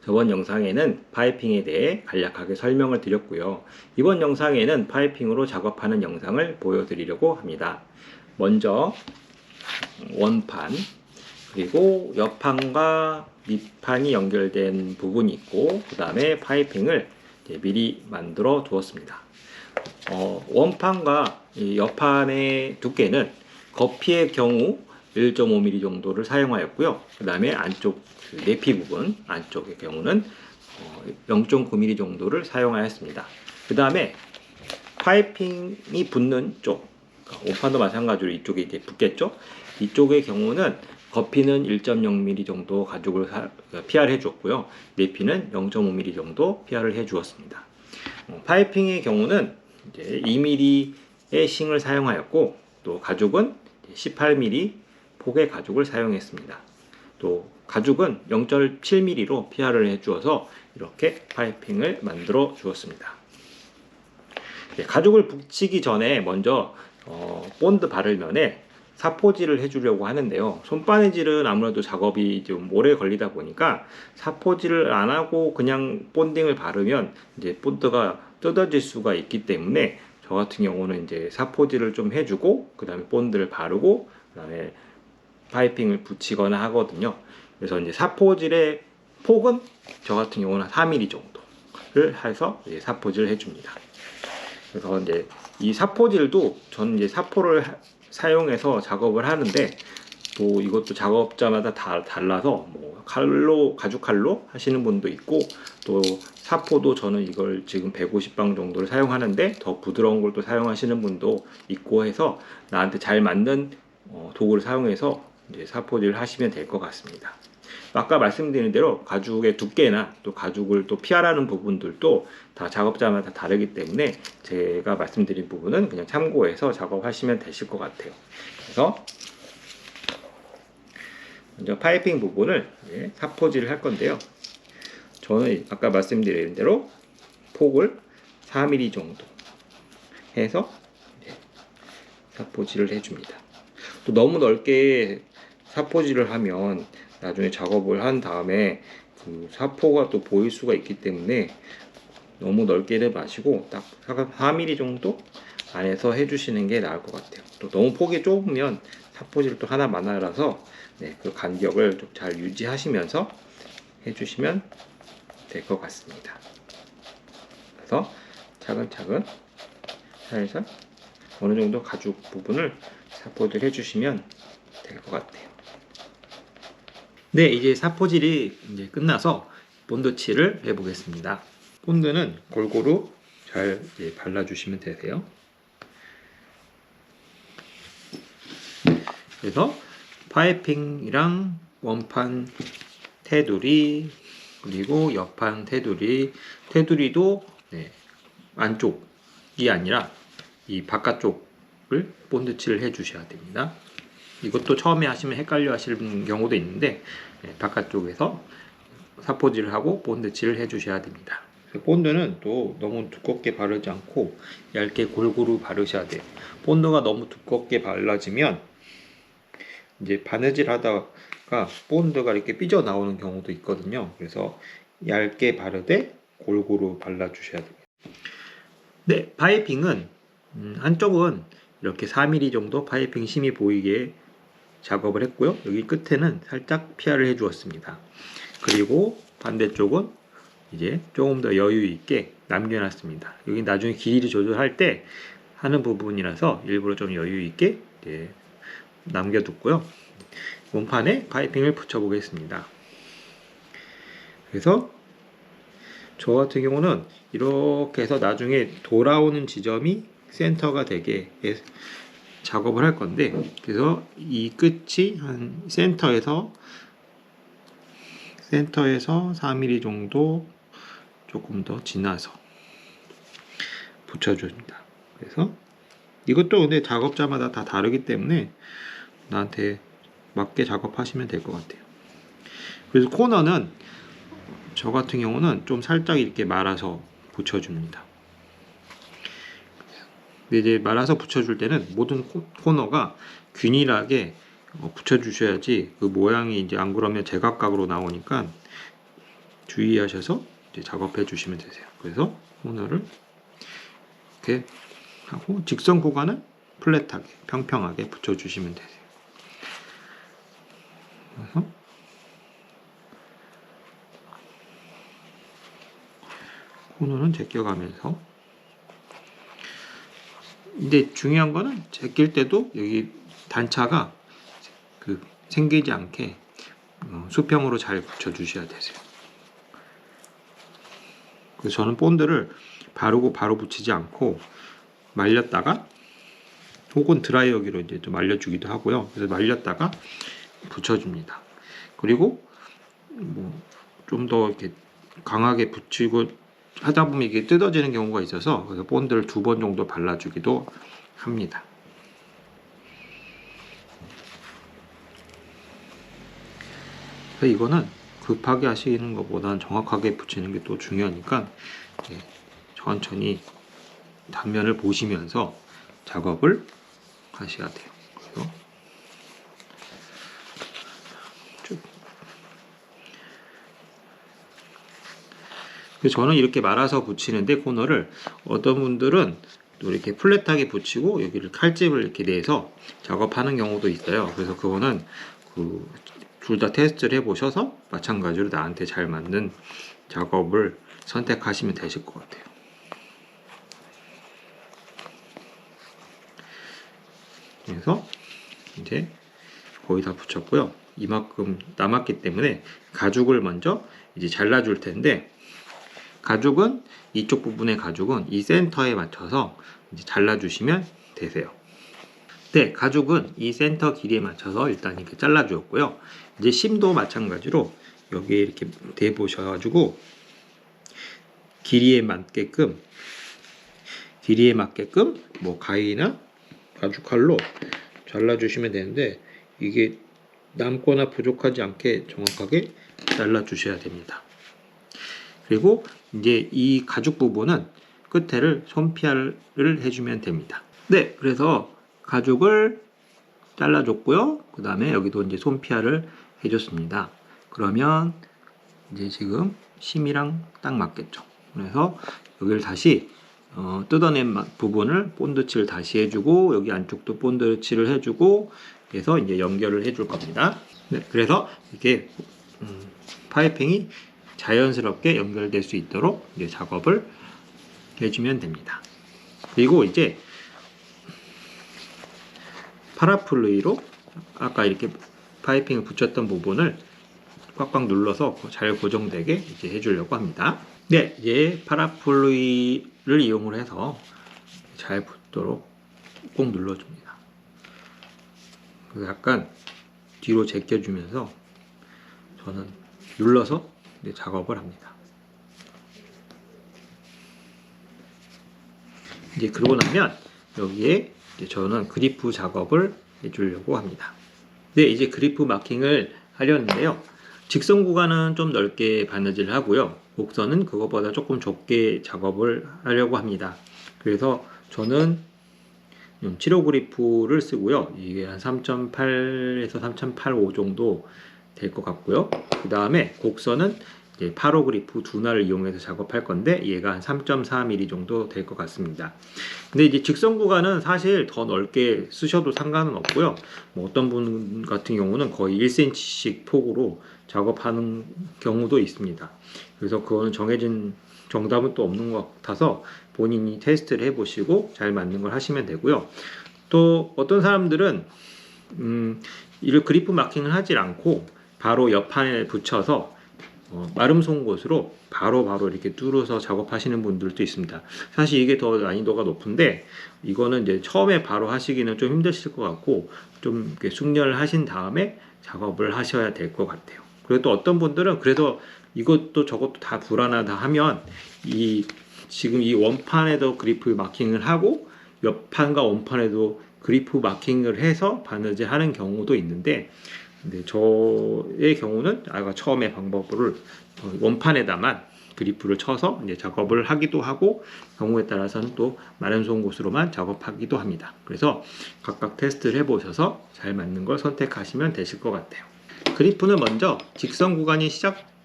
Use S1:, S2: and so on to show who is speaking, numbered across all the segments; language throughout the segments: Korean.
S1: 저번 영상에는 파이핑에 대해 간략하게 설명을 드렸고요. 이번 영상에는 파이핑으로 작업하는 영상을 보여드리려고 합니다. 먼저 원판, 그리고 옆판과 밑판이 연결된 부분이 있고, 그 다음에 파이핑을 미리 만들어 두었습니다. 원판과 이 옆판의 두께는 거피의 경우 1.5mm 정도를 사용하였고요. 그 다음에 안쪽 내피 부분 안쪽의 경우는 0.9mm 정도를 사용하였습니다. 그 다음에 파이핑이 붙는 쪽, 원판도 마찬가지로 이쪽에 이제 붙겠죠. 이쪽의 경우는 거피는 1.0mm 정도 가죽을 PR을 해주었고요. 내피는 0.5mm 정도 PR을 해주었습니다. 파이핑의 경우는 이제 2mm의 싱을 사용하였고, 또 가죽은 18mm 폭의 가죽을 사용했습니다. 또 가죽은 0.7mm로 PR을 해주어서 이렇게 파이핑을 만들어 주었습니다. 가죽을 붙이기 전에 먼저 본드 바를면에 사포질을 해주려고 하는데요. 손바느질은 아무래도 작업이 좀 오래 걸리다 보니까 사포질을 안 하고 그냥 본딩을 바르면 이제 본드가 뜯어질 수가 있기 때문에 저 같은 경우는 이제 사포질을 좀 해주고 그 다음에 본드를 바르고 그 다음에 파이핑을 붙이거나 하거든요. 그래서 이제 사포질의 폭은 저 같은 경우는 4mm 정도를 해서 이제 사포질을 해줍니다. 그래서 이제 이 사포질도 저는 이제 사포를 사용해서 작업을 하는데, 또 이것도 작업자마다 다 달라서 뭐 가죽 칼로 하시는 분도 있고, 또 사포도 저는 이걸 지금 150방 정도를 사용하는데 더 부드러운 걸 또 사용하시는 분도 있고 해서 나한테 잘 맞는 도구를 사용해서 이제 사포질을 하시면 될 것 같습니다. 아까 말씀드린 대로 가죽의 두께나 또 가죽을 또 피하라는 부분들도 다 작업자마다 다르기 때문에 제가 말씀드린 부분은 그냥 참고해서 작업하시면 되실 것 같아요. 그래서 먼저 파이핑 부분을 사포질을 할 건데요. 저는 아까 말씀드린 대로 폭을 4mm 정도 해서 사포질을 해줍니다. 또 너무 넓게 사포질을 하면 나중에 작업을 한 다음에 그 사포가 또 보일 수가 있기 때문에 너무 넓게는 마시고 딱 4mm 정도 안에서 해주시는 게 나을 것 같아요. 또 너무 폭이 좁으면 사포질 또 하나 많아라서 그 간격을 좀 잘 유지하시면서 해주시면 될 것 같습니다. 그래서 차근차근 살살 어느 정도 가죽 부분을 사포질 해주시면 될 것 같아요. 네, 이제 사포질이 이제 끝나서 본드칠을 해보겠습니다. 본드는 골고루 잘 발라주시면 되세요. 그래서 파이핑이랑 원판 테두리, 그리고 옆판 테두리도 안쪽이 아니라 이 바깥쪽을 본드칠을 해주셔야 됩니다. 이것도 처음에 하시면 헷갈려 하시는 경우도 있는데 바깥쪽에서 사포질을 하고 본드칠을 해주셔야 됩니다. 본드는 또 너무 두껍게 바르지 않고 얇게 골고루 바르셔야 돼요. 본드가 너무 두껍게 발라지면 이제 바느질 하다가 본드가 이렇게 삐져 나오는 경우도 있거든요. 그래서 얇게 바르되 골고루 발라주셔야 됩니다. 네, 파이핑은 한쪽은 이렇게 4mm 정도 파이핑 심이 보이게 작업을 했고요. 여기 끝에는 살짝 PR을 해주었습니다. 그리고 반대쪽은 이제 조금 더 여유 있게 남겨놨습니다. 여기 나중에 길이 조절할 때 하는 부분이라서 일부러 좀 여유 있게 남겨뒀고요. 원판에 파이핑을 붙여 보겠습니다. 그래서 저 같은 경우는 이렇게 해서 나중에 돌아오는 지점이 센터가 되게 작업을 할 건데, 그래서 이 끝이 한 센터에서 4mm 정도 조금 더 지나서 붙여줍니다. 그래서 이것도 근데 작업자마다 다 다르기 때문에 나한테 맞게 작업하시면 될 것 같아요. 그래서 코너는 저 같은 경우는 좀 살짝 이렇게 말아서 붙여줍니다. 근데 이제 말아서 붙여줄 때는 모든 코너가 균일하게 붙여주셔야지 그 모양이 이제 안 그러면 제각각으로 나오니까 주의하셔서 이제 작업해 주시면 되세요. 그래서 코너를 이렇게 하고 직선 구간은 플랫하게 평평하게 붙여주시면 되세요. 그래서 코너는 제껴가면서, 근데 중요한 거는 제낄 때도 여기 단차가 생기지 않게 수평으로 잘 붙여주셔야 되세요. 그래서 저는 본드를 바르고 바로 붙이지 않고 말렸다가 혹은 드라이어기로 이제 좀 말려주기도 하고요. 그래서 말렸다가 붙여줍니다. 그리고 좀 더 이렇게 강하게 붙이고 하다 보면 이게 뜯어지는 경우가 있어서 그래서 본드를 2번 정도 발라주기도 합니다. 그래서 이거는 급하게 하시는 것보다는 정확하게 붙이는 게 또 중요하니까 천천히 단면을 보시면서 작업을 하셔야 돼요. 그래서 저는 이렇게 말아서 붙이는데 코너를 어떤 분들은 또 이렇게 플랫하게 붙이고 여기를 칼집을 이렇게 내서 작업하는 경우도 있어요. 그래서 그거는 둘 다 테스트를 해보셔서 마찬가지로 나한테 잘 맞는 작업을 선택하시면 되실 것 같아요. 그래서 이제 거의 다 붙였고요. 이만큼 남았기 때문에 가죽을 먼저 이제 잘라줄 텐데, 가죽은 이쪽 부분의 가죽은 이 센터에 맞춰서 이제 잘라주시면 되세요. 네, 가죽은 이 센터 길이에 맞춰서 일단 이렇게 잘라주었고요. 이제 심도 마찬가지로 여기에 이렇게 대보셔가지고 길이에 맞게끔 뭐 가위나 가죽칼로 잘라주시면 되는데, 이게 남거나 부족하지 않게 정확하게 잘라주셔야 됩니다. 그리고 이제 이 가죽 부분은 끝에를 손피아를 해주면 됩니다. 네, 그래서 가죽을 잘라줬고요. 그 다음에 여기도 이제 손피아를 해줬습니다. 그러면 이제 지금 심이랑 딱 맞겠죠. 그래서 여기를 다시 뜯어낸 부분을 본드칠을 다시 해주고, 여기 안쪽도 본드칠을 해주고, 그래서 이제 연결을 해줄 겁니다. 네, 그래서 이렇게 파이핑이 자연스럽게 연결될 수 있도록 이제 작업을 해주면 됩니다. 그리고 이제 파라플루이로 아까 이렇게 파이핑을 붙였던 부분을 꽉꽉 눌러서 잘 고정되게 이제 해주려고 합니다. 네, 이제 파라플루이를 이용을 해서 잘 붙도록 꼭 눌러줍니다. 약간 뒤로 제껴주면서 저는 눌러서 이제 작업을 합니다. 이제 그러고 나면 여기에 이제 저는 그리프 작업을 해주려고 합니다. 네, 이제 그리프 마킹을 하려는데요. 직선 구간은 좀 넓게 바느질을 하고요. 곡선은 그것보다 조금 좁게 작업을 하려고 합니다. 그래서 저는 7호 그리프를 쓰고요. 이게 한 3.8에서 3.85 정도 될 것 같고요. 그 다음에 곡선은 8호 그리프 두 날을 이용해서 작업할 건데, 얘가 한 3.4mm 정도 될 것 같습니다. 근데 이제 직선 구간은 사실 더 넓게 쓰셔도 상관은 없고요. 뭐 어떤 분 같은 경우는 거의 1cm씩 폭으로 작업하는 경우도 있습니다. 그래서 그거는 정해진 정답은 또 없는 것 같아서 본인이 테스트를 해보시고 잘 맞는 걸 하시면 되고요. 또 어떤 사람들은 이를 그리프 마킹을 하지 않고 바로 옆판에 붙여서 마름 송곳으로 바로 이렇게 뚫어서 작업하시는 분들도 있습니다. 사실 이게 더 난이도가 높은데, 이거는 이제 처음에 바로 하시기는 좀 힘드실 것 같고, 좀 이렇게 숙련을 하신 다음에 작업을 하셔야 될 것 같아요. 그리고 또 어떤 분들은 그래서 이것도 저것도 다 불안하다 하면 지금 이 원판에도 그리프 마킹을 하고 옆판과 원판에도 그리프 마킹을 해서 바느질 하는 경우도 있는데, 근데 저의 경우는 아까 처음에 방법을 원판에다만 그리프를 쳐서 이제 작업을 하기도 하고, 경우에 따라서는 또 마른 송곳으로만 작업하기도 합니다. 그래서 각각 테스트를 해보셔서 잘 맞는 걸 선택하시면 되실 것 같아요. 그리프는 먼저 직선 구간이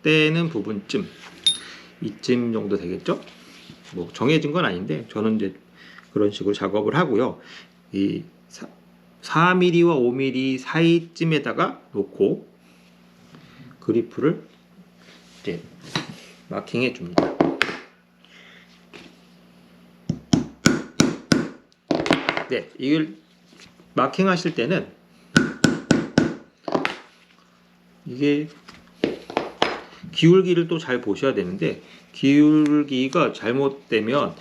S1: 시작되는 부분쯤, 이쯤 정도 되겠죠? 뭐 정해진 건 아닌데 저는 이제 그런 식으로 작업을 하고요. 이 4mm와 5mm 사이쯤에다가 놓고 그리프를 이제 마킹해 줍니다. 네, 이걸 마킹 하실 때는 이게 기울기를 또 잘 보셔야 되는데, 기울기가 잘못되면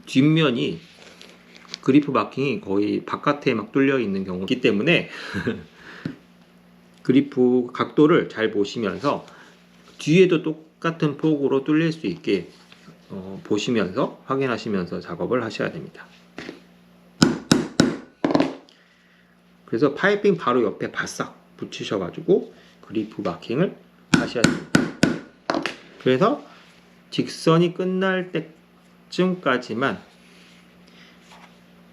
S1: 뒷면이 그리프 마킹이 거의 바깥에 막 뚫려 있는 경우가 있기 때문에 그리프 각도를 잘 보시면서 뒤에도 똑같은 폭으로 뚫릴 수 있게 보시면서 확인하시면서 작업을 하셔야 됩니다. 그래서 파이핑 바로 옆에 바싹 붙이셔가지고 그리프 마킹을 하셔야 됩니다. 그래서 직선이 끝날 때쯤까지만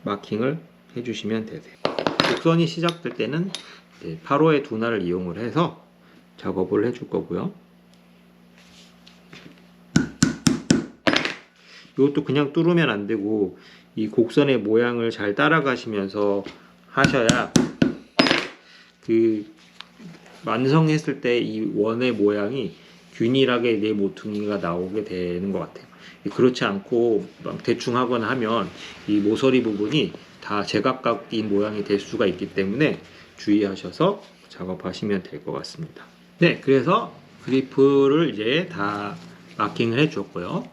S1: 마킹을 해주시면 되세요. 곡선이 시작될 때는 8호의 둔화를 이용을 해서 작업을 해줄 거고요. 이것도 그냥 뚫으면 안 되고 이 곡선의 모양을 잘 따라가시면서 하셔야 그 완성했을 때 이 원의 모양이 균일하게 내 모퉁이가 나오게 되는 것 같아요. 그렇지 않고 막 대충 하거나 하면 이 모서리 부분이 다 제각각인 모양이 될 수가 있기 때문에 주의하셔서 작업하시면 될 것 같습니다. 네, 그래서 그리프를 이제 다 마킹을 해 주었고요.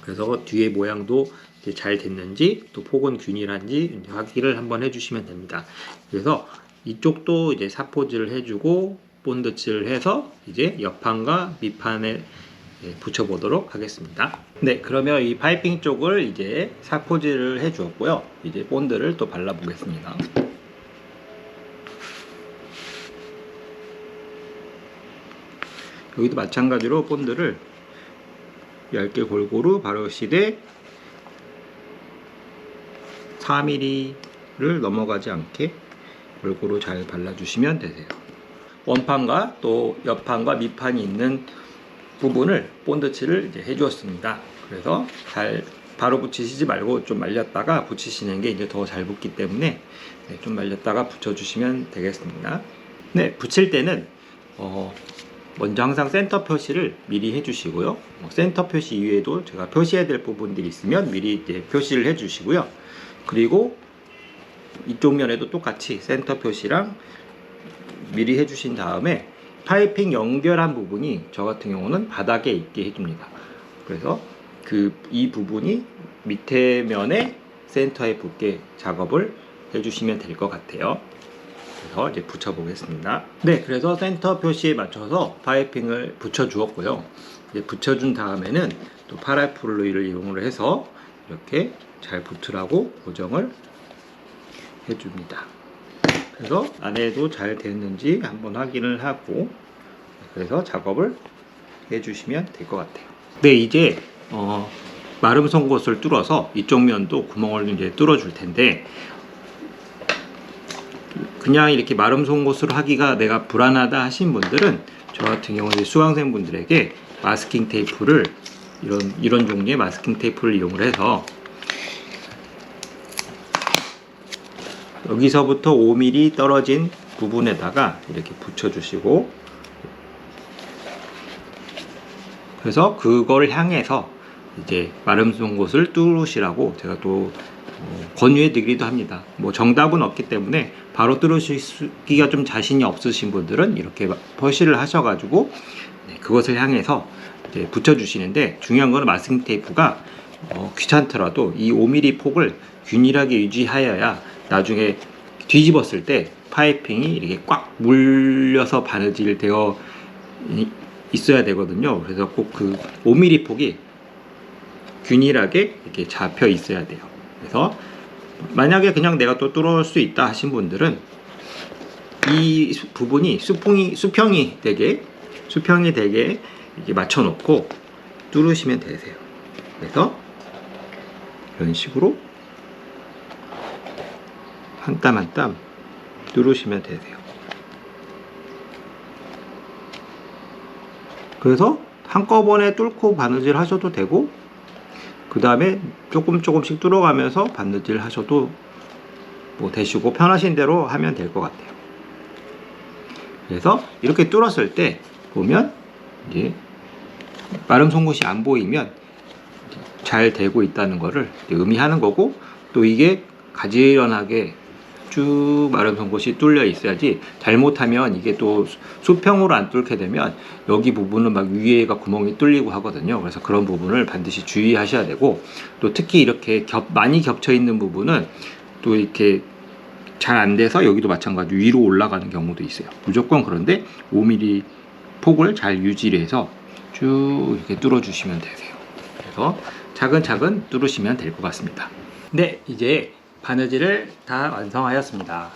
S1: 그래서 뒤에 모양도 이제 잘 됐는지 또 폭은 균일한지 확인을 한번 해주시면 됩니다. 그래서 이쪽도 이제 사포질을 해주고 본드칠을 해서 이제 옆판과 밑판에 붙여보도록 하겠습니다. 네, 그러면 이 파이핑 쪽을 이제 사포질을 해 주었고요. 이제 본드를 또 발라 보겠습니다. 여기도 마찬가지로 본드를 얇게 골고루 바르시되 4mm를 넘어가지 않게 골고루 잘 발라주시면 되세요. 원판과 또 옆판과 밑판이 있는 부분을 본드칠을 이제 해주었습니다. 그래서 잘 바로 붙이시지 말고 좀 말렸다가 붙이시는 게 이제 더 잘 붙기 때문에 좀 말렸다가 붙여주시면 되겠습니다. 네, 붙일 때는 먼저 항상 센터 표시를 미리 해주시고요. 센터 표시 이외에도 제가 표시해야 될 부분들이 있으면 미리 이제 표시를 해주시고요. 그리고 이쪽 면에도 똑같이 센터 표시랑 미리 해주신 다음에 파이핑 연결한 부분이 저 같은 경우는 바닥에 있게 해줍니다. 그래서 이 부분이 밑에 면에 센터에 붙게 작업을 해주시면 될 것 같아요. 그래서 이제 붙여 보겠습니다. 네, 그래서 센터 표시에 맞춰서 파이핑을 붙여 주었고요. 이제 붙여준 다음에는 또 파라폴로이를 이용을 해서 이렇게 잘 붙으라고 고정을 해줍니다. 그래서 안에도 잘 됐는지 한번 확인을 하고 그래서 작업을 해주시면 될 것 같아요. 네, 이제 마름 송곳을 뚫어서 이쪽 면도 구멍을 이제 뚫어 줄 텐데, 그냥 이렇게 마름 송곳으로 하기가 내가 불안하다 하신 분들은 저 같은 경우는 수강생 분들에게 마스킹 테이프를 이런 종류의 마스킹 테이프를 이용을 해서 여기서부터 5mm 떨어진 부분에다가 이렇게 붙여주시고, 그래서 그걸 향해서 이제 마름 송곳을 뚫으시라고 제가 또 권유해 드리기도 합니다. 뭐 정답은 없기 때문에 바로 뚫으시기가 좀 자신이 없으신 분들은 이렇게 표시를 하셔가지고 그것을 향해서 이제 붙여주시는데, 중요한 거는 마스킹 테이프가 귀찮더라도 이 5mm 폭을 균일하게 유지하여야 나중에 뒤집었을 때 파이핑이 이렇게 꽉 물려서 바느질 되어 있어야 되거든요. 그래서 꼭 그 5mm 폭이 균일하게 이렇게 잡혀 있어야 돼요. 그래서 만약에 그냥 내가 또 뚫을 수 있다 하신 분들은 이 부분이 수평이 되게 이렇게 맞춰 놓고 뚫으시면 되세요. 그래서 이런 식으로 한 땀 한 땀 뚫으시면 되세요. 그래서 한꺼번에 뚫고 바느질 하셔도 되고, 그 다음에 조금씩 뚫어가면서 바느질 하셔도 뭐 되시고, 편하신 대로 하면 될 것 같아요. 그래서 이렇게 뚫었을 때 보면 이제 마름 송곳이 안 보이면 잘 되고 있다는 거를 의미하는 거고, 또 이게 가지런하게 쭉 마름 송곳이 뚫려 있어야지, 잘못하면 이게 또 수평으로 안 뚫게 되면 여기 부분은 막 위에가 구멍이 뚫리고 하거든요. 그래서 그런 부분을 반드시 주의하셔야 되고, 또 특히 이렇게 많이 겹쳐 있는 부분은 또 이렇게 잘 안 돼서 여기도 마찬가지로 위로 올라가는 경우도 있어요. 무조건 그런데 5mm 폭을 잘 유지를 해서 쭉 이렇게 뚫어 주시면 되세요. 그래서 차근차근 뚫으시면 될 것 같습니다. 네, 이제 바느질을 다 완성하였습니다.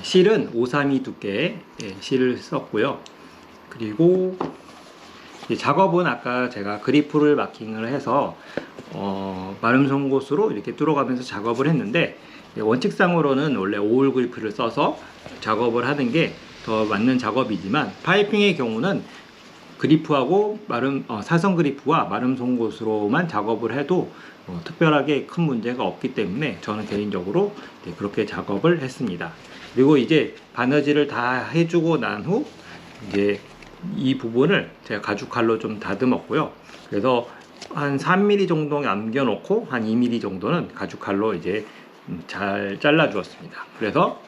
S1: 실은 532 두께의 실을 썼고요. 그리고 작업은 아까 제가 그리프를 마킹을 해서 마름 송곳으로 이렇게 뚫어가면서 작업을 했는데, 원칙상으로는 원래 5홀 그리프를 써서 작업을 하는 게 더 맞는 작업이지만, 파이핑의 경우는 그리프하고 사선 그리프와 마름 송곳으로만 작업을 해도 특별하게 큰 문제가 없기 때문에 저는 개인적으로 그렇게 작업을 했습니다. 그리고 이제 바느질을 다 해주고 난 후 이제 이 부분을 제가 가죽칼로 좀 다듬었고요. 그래서 한 3mm 정도 남겨놓고 한 2mm 정도는 가죽칼로 이제 잘 잘라 주었습니다. 그래서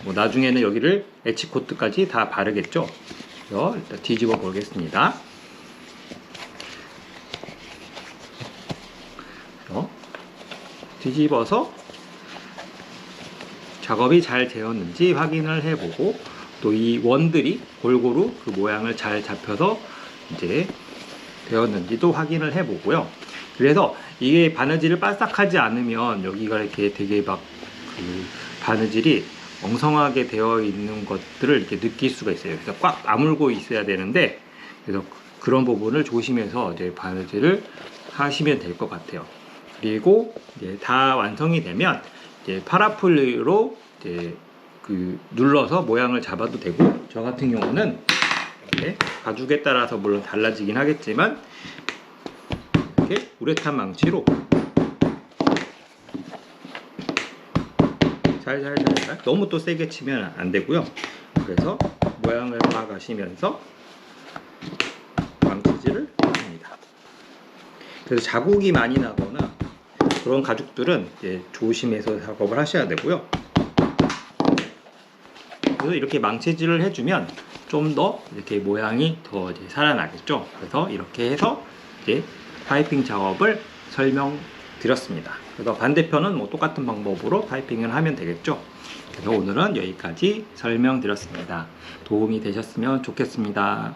S1: 나중에는 여기를 에치코트까지 다 바르겠죠. 그래서 일단 뒤집어 보겠습니다. 뒤집어서 작업이 잘 되었는지 확인을 해보고, 또 이 원들이 골고루 그 모양을 잘 잡혀서 이제 되었는지도 확인을 해보고요. 그래서 이게 바느질을 바싹하지 않으면 여기가 이렇게 되게 막 바느질이 엉성하게 되어 있는 것들을 이렇게 느낄 수가 있어요. 그래서 꽉 아물고 있어야 되는데, 그래서 그런 부분을 조심해서 이제 바느질을 하시면 될 것 같아요. 그리고 이제 다 완성이 되면 이제 파라풀리로 이제 눌러서 모양을 잡아도 되고, 저 같은 경우는 가죽에 따라서 물론 달라지긴 하겠지만 이렇게 우레탄 망치로 살살살살, 너무 또 세게 치면 안 되고요. 그래서 모양을 봐가시면서 망치질을 합니다. 그래서 자국이 많이 나거나 그런 가죽들은 이제 조심해서 작업을 하셔야 되고요. 그래서 이렇게 망치질을 해주면 좀 더 이렇게 모양이 더 이제 살아나겠죠. 그래서 이렇게 해서 이제 파이핑 작업을 설명드렸습니다. 그래서 반대편은 똑같은 방법으로 파이핑을 하면 되겠죠. 그래서 오늘은 여기까지 설명드렸습니다. 도움이 되셨으면 좋겠습니다.